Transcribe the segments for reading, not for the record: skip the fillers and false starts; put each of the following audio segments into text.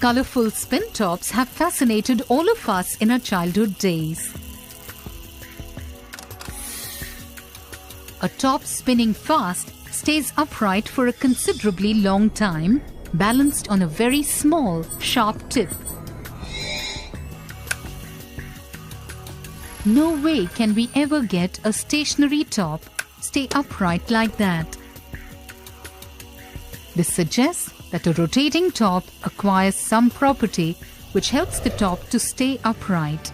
Colorful spin tops have fascinated all of us in our childhood days. A top spinning fast stays upright for a considerably long time, balanced on a very small, sharp tip. No way can we ever get a stationary top stay upright like that. This suggests that a rotating top acquires some property which helps the top to stay upright.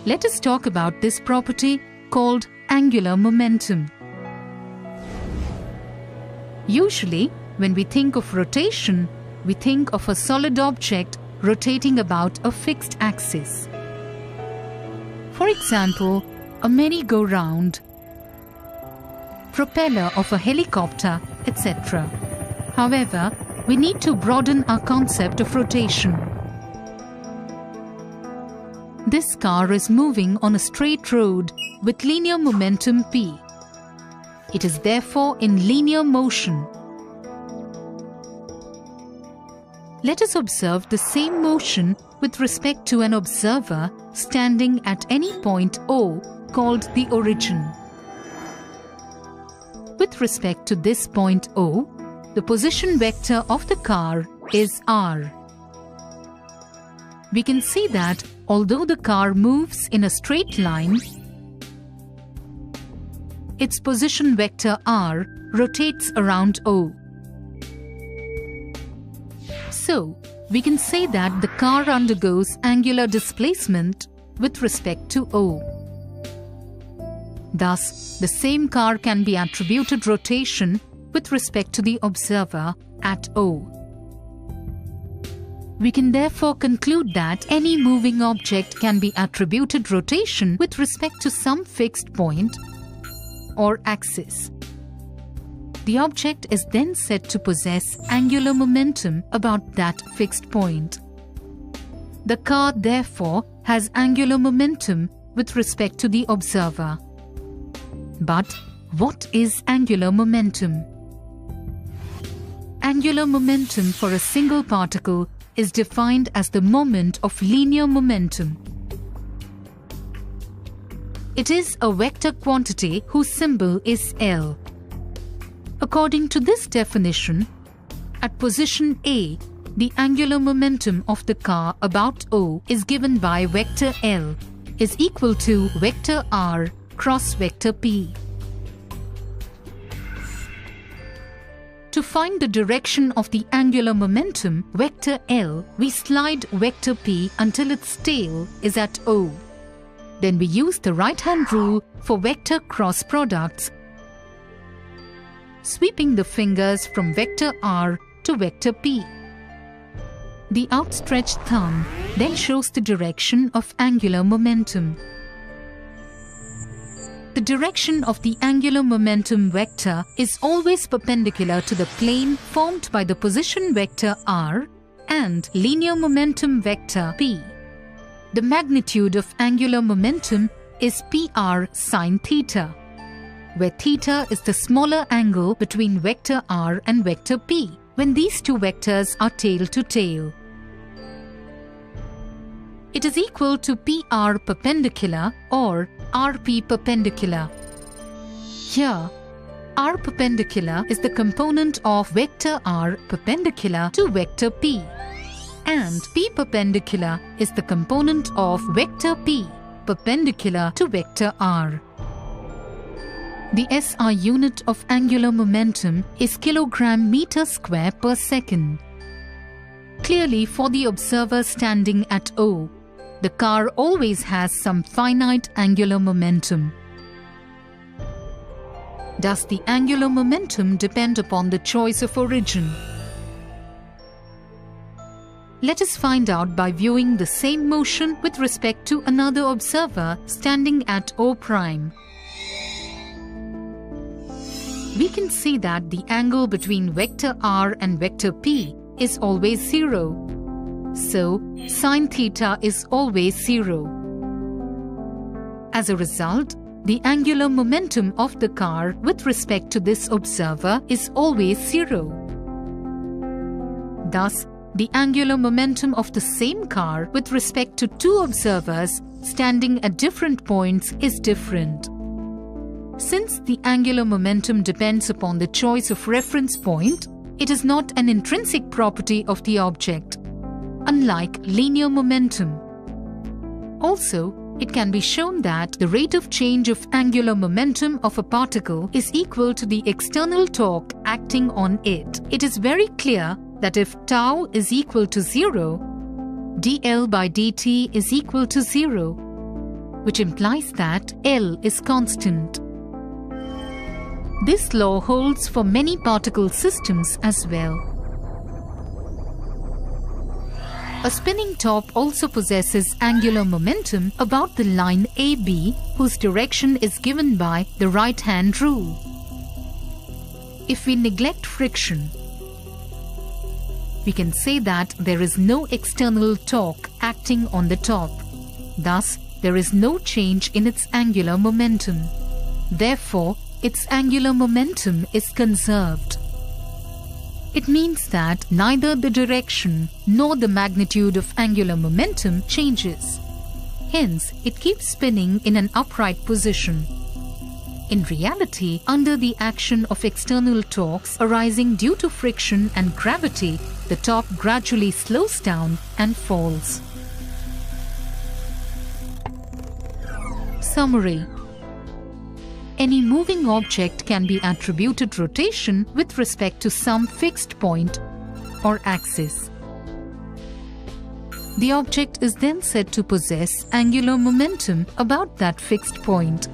Let us talk about this property called angular momentum. Usually, when we think of rotation, we think of a solid object rotating about a fixed axis. For example, a merry-go-round, propeller of a helicopter, etc. However, we need to broaden our concept of rotation. This car is moving on a straight road with linear momentum p. It is therefore in linear motion. Let us observe the same motion with respect to an observer standing at any point O called the origin. With respect to this point O, the position vector of the car is r. We can see that although the car moves in a straight line, its position vector r rotates around O. So, we can say that the car undergoes angular displacement with respect to O. Thus, the same car can be attributed rotation with respect to the observer at O. We can therefore conclude that any moving object can be attributed rotation with respect to some fixed point or axis. The object is then said to possess angular momentum about that fixed point. The car therefore has angular momentum with respect to the observer. But what is angular momentum? Angular momentum for a single particle is defined as the moment of linear momentum. It is a vector quantity whose symbol is L. According to this definition, at position A, the angular momentum of the car about O is given by vector L is equal to vector R cross vector P. To find the direction of the angular momentum, vector L, we slide vector P until its tail is at O. Then we use the right-hand rule for vector cross products, sweeping the fingers from vector R to vector P. The outstretched thumb then shows the direction of angular momentum. The direction of the angular momentum vector is always perpendicular to the plane formed by the position vector r and linear momentum vector p. The magnitude of angular momentum is pr sine theta, where theta is the smaller angle between vector r and vector p when these two vectors are tail to tail. It is equal to PR perpendicular or RP perpendicular. Here, R perpendicular is the component of vector R perpendicular to vector P, and P perpendicular is the component of vector P perpendicular to vector R. The SI unit of angular momentum is kilogram meter square per second. Clearly, for the observer standing at O, the car always has some finite angular momentum. Does the angular momentum depend upon the choice of origin? Let us find out by viewing the same motion with respect to another observer standing at O'. We can see that the angle between vector r and vector p is always 0. So, sine theta is always 0. As a result, the angular momentum of the car with respect to this observer is always 0. Thus, the angular momentum of the same car with respect to two observers standing at different points is different. Since the angular momentum depends upon the choice of reference point, it is not an intrinsic property of the object, unlike linear momentum. Also, it can be shown that the rate of change of angular momentum of a particle is equal to the external torque acting on it. It is very clear that if tau is equal to 0, dl by dt is equal to 0, which implies that L is constant. This law holds for many particle systems as well. A spinning top also possesses angular momentum about the line AB, whose direction is given by the right-hand rule. If we neglect friction, we can say that there is no external torque acting on the top. Thus, there is no change in its angular momentum. Therefore, its angular momentum is conserved. It means that neither the direction nor the magnitude of angular momentum changes. Hence, it keeps spinning in an upright position. In reality, under the action of external torques arising due to friction and gravity, the top gradually slows down and falls. Summary: any moving object can be attributed rotation with respect to some fixed point or axis. The object is then said to possess angular momentum about that fixed point.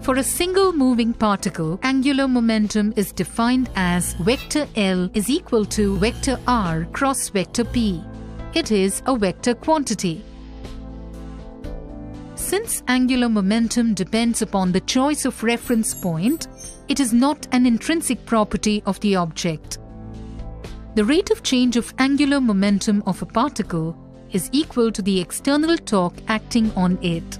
For a single moving particle, angular momentum is defined as vector L is equal to vector R cross vector P. It is a vector quantity. Since angular momentum depends upon the choice of reference point, it is not an intrinsic property of the object. The rate of change of angular momentum of a particle is equal to the external torque acting on it.